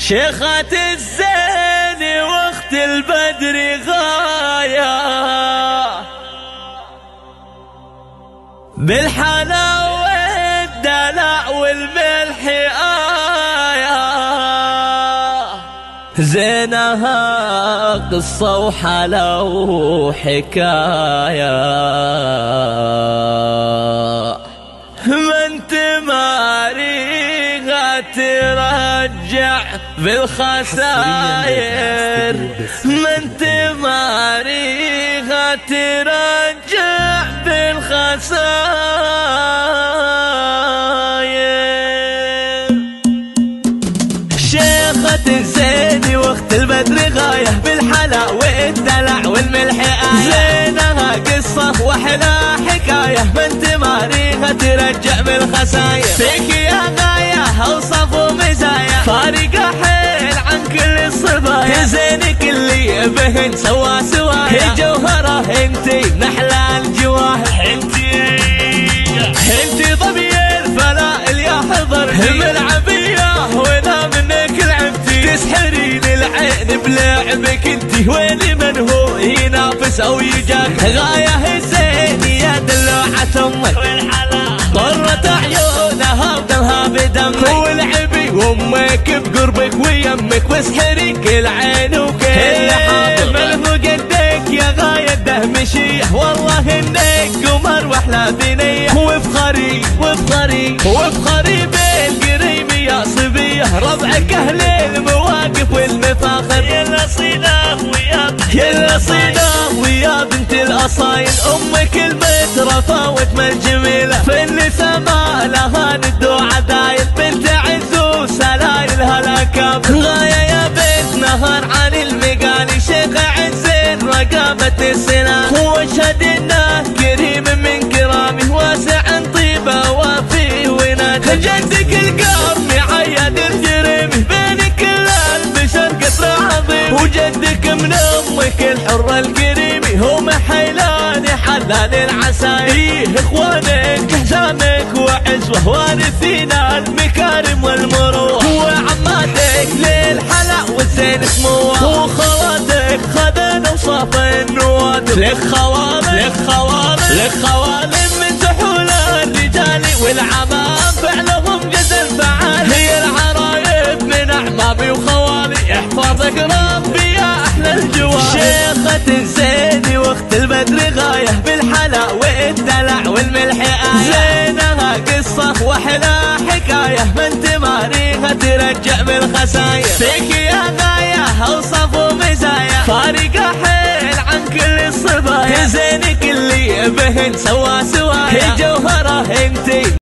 شيخة الزين واخت البدر غاية بالحلا والدلع والملح آية زينها قصة وحلا وحكاية من تماريها ترجع بالخساير من تماريها ترجع بالخساير شيخة الزين واخت البدر غاية بالحلا والدلع والملح آية زينها قصة وحلا حكاية من تماريها ترجع بالخساير فيك يا غاية اوصف ومزايا فارقة حيل عن كل الصبايا زينك اللي بهن سوا سوايا جوهرة انتي نحلى الجواهر انتي ضبي الفلائل يا حضر ملعبية وانا منك لعبتي تسحرين العين بلعبك انتي ويني من هو ينافس او يجاك غاية الزين يا دلوعة امك طرت عيونها ودمها بدمك والعبي وامك بقربك ويمك واسحري كل عين وكل حاضر منه قدك يا غاية دهمشية والله انك قمر واحلى بنية وافخري وافخري وافخري بالقريم يا صبية ربعك اهل المواقف والمفاخر يلا صيناه ويا يلا صيناه ويا بنت الاصايل امك المترفة وجمل جميلة في النساء ما لها ند وعدايل بنت عز وسلايلها الاكابر غاية يا بنت نهر عن المقالي شيخ عزين رقابة السلام واشهد انه كريم من كرامه واسع طيبه وفي وناد جدك القرمي عيد الجريمي بين كل البشر قطر عظيم وجدك من امك الحرة الكريمي هو محيلاني حلال العساير اخوانك حزامك وعزوه وارثين المكارم والمروه وعماتك للحلا والزين سموه وخواتك خذن وصاف النوادر لك خوالم من سحول الرجال والعمام فعلهم جد الفعال هي العرايب من اعمامي وخوالي احفظك ربي يا احلى الجوال شيخة الزين واخت البدر غاية بالحلا والدلع والملح آية زينها قصة وحلا حكاية من تماريها ترجع بالخساير فيك يا غاية اوصف ومزايا فارقة حيل عن كل الصبايا زينك اللي بهن سوا